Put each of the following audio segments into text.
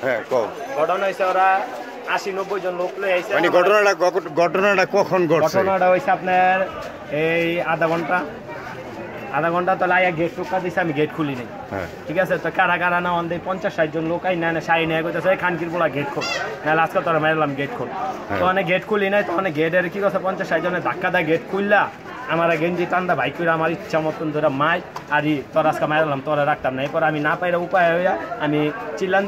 হ্যাঁ কও। ঘটনা হয়েছে ওরা 80-90 জন লোক লয়ে আইছে। মানে ঘটনাটা কখন ঘটছে? ঘটনাটা হয়েছে আপনার এই আধা ঘন্টা তো লাইয়া গেট টোকা দিছে, আমি গেট খুলি নাই। ঠিক আছে, তো কারা না অন্ধে 50-60 জন লোক আই না সাই নেয় কইতেছে খানকির বলা গেট খোল, নাহলে আজকে তোরা মারলাম গেট খোল। তো অনেক গেট খুলি নাই, তো অনেক গেটের কি কথা 50-60 জনের ধাক্কা দেয় গেট খুললা আমার গেঞ্জি টান্দা বাইক করে আমার ইচ্ছা মতন ধরে মাই আরি তোর আজকে মারলাম, তোরা রাখতাম না। এরপর আমি না পাইরা উপায় হইয়া আমি চিল্লান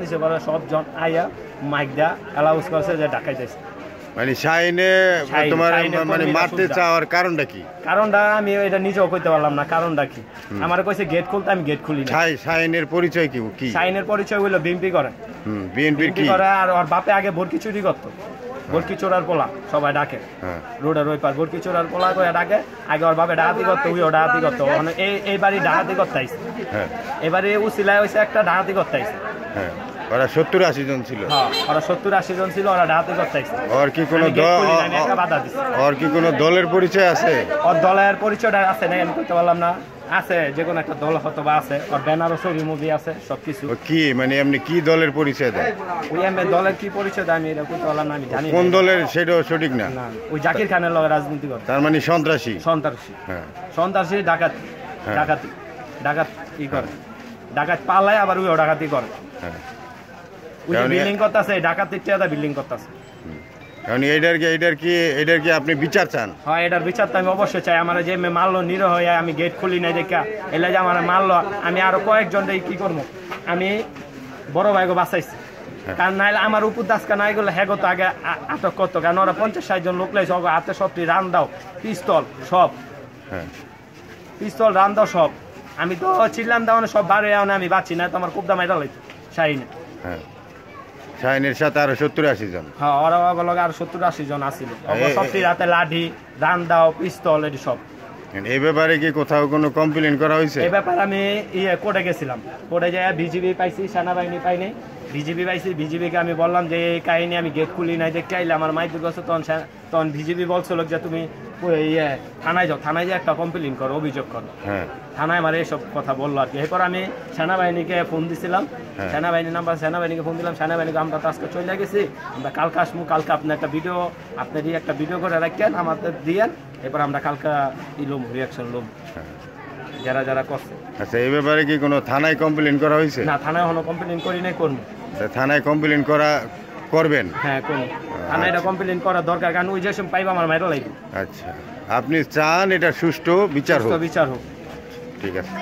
দিছি পরে সব জন আইয়া মাইক দেয়া অ্যালাউন্স করছে যে ডাকাইতেছে। মানে শাইনে তোমার মানে মারতে চাওয়ার কারণটা কি? কারণটা আমি এটা নিজেও কইতে পারলাম না কারণটা কি। আমার কইছে গেট খুলতে, আমি গেট খুলি না। শাইনের পরিচয় কি? শাইনের পরিচয় হইলো বিএনপি করে। বিএনপির কি করে? আর ওর বাপে আগে ভর্তি চুরি করতো, ভর্তি চোরার পোলা সবাই ডাকে রোডের ওই পার, ভর্তি চোরার পোলা করে ডাকে। আগে ওর বাপে ডাকাতি করতো, ওইও ডাকাতি করতো। মানে এই বাড়ি ডাকাতি করতে আইছে, এবারে উসিলায় হয়েছে একটা ডাকাতি করতে আইছে। ওরা 70-80 জন ছিল। ওরা 70-80 জন ছিল, ওরা ডাকাতি করতে আইছে। ওর কি কোনো ওর কি কোনো দলের পরিচয় আছে? ওর দলের পরিচয়টা আছে না আমি করতে পারলাম না। আছে, যে কোনো একটা দল হয়তো বা আছে, ওর ব্যানারও ছবি মুভি আছে সবকিছু। কি মানে এমনি কি দলের পরিচয় দেয়? ওই এমনি দলের কি পরিচয় দেয় আমি এটা করতে পারলাম না, আমি জানি কোন দলের সেটাও সঠিক না। ওই জাকির খানের লগে রাজনীতি করে। তার মানে সন্ত্রাসী। সন্ত্রাসী ডাকাতি ই করে, ডাকাত পালায় আবার ওইও ডাকাতি করে। বিল্ডিং করতেছে, ডাকাতির টিয়াদা বিল্ডিং করতেছে। এটার কি আপনি বিচার চান? হ্যাঁ, এটার বিচার তো আমি অবশ্যই চাই। আমার যে মারলো নিরহ হয়ে, আমি গেট খুলি নাই দেখা এলে যে আমার মারলো, আমি আরো কয়েকজন কি করবো, আমি বড় ভাইকে বাঁচাইছি। কারণ নাইলে আমার উপর দাসকা নাই গেলে হ্যাগো তো আগে আটক করতো। কারণ ওরা 50-60 জন লোক লাইছে, হাতে সবটি রান দাও, পিস্তল সব, পিস্তল রান দাও সব। আমি তো চিল্লাম দাও সব বাড়ে আমি বাঁচি না, তো আমার খুব দাম এটা লাগতো শাহিনে। শাহিনের সাথে আরো 70-80 জন। হ্যাঁ, ওরা লগে আরো 70-80 জন আসছিল। সবটি রাতে লাঠি, রান দাও, পিস্তল এটি সব। এই ব্যাপারে কি কোথাও কোনো কমপ্লেন করা হয়েছে? এই ব্যাপারে আমি কোর্টে গেছিলাম, কোর্টে যাই বিজিবি পাইছি, সেনাবাহিনী পাইনি, বিজিবি পাইছি। বিজিবিকে আমি বললাম যে এই কাহিনী আমি গেট খুলি নাই দেখতে আইলে আমার মাইদুর কাছে, তখন বিজিবি বলছিল যে তুমি থানায় যাও, থানায় যে একটা কমপ্লেন করো, অভিযোগ করো। থানায় আমার এইসব কথা বললো আর কি। এরপর আমি সেনাবাহিনীকে ফোন দিছিলাম, সেনাবাহিনীর নাম্বার, সেনাবাহিনীকে ফোন দিলাম। সেনাবাহিনীকে আমরা তো আজকে চলে গেছি, আমরা কালকে আসবো, কালকে আপনি একটা ভিডিও করে রাখেন আমাদের দিয়েন, এরপর আমরা কালকে ইলুম রিয়াকশন লুম যারা যারা করছে। আচ্ছা, এই ব্যাপারে কি কোনো থানায় কমপ্লেন করা হয়েছে? না, থানায় কোনো কমপ্লেন করি নাই, করবো। থানায় কমপ্লেন করবেন? হ্যাঁ, করবো। থানায় এটা কমপ্লেন করা দরকার, কারণ ওই যে সময় পাইবা আমার মাইরো লাগবে। আচ্ছা, আপনি চান এটা সুষ্ঠু বিচার হোক? বিচার হোক। ঠিক আছে।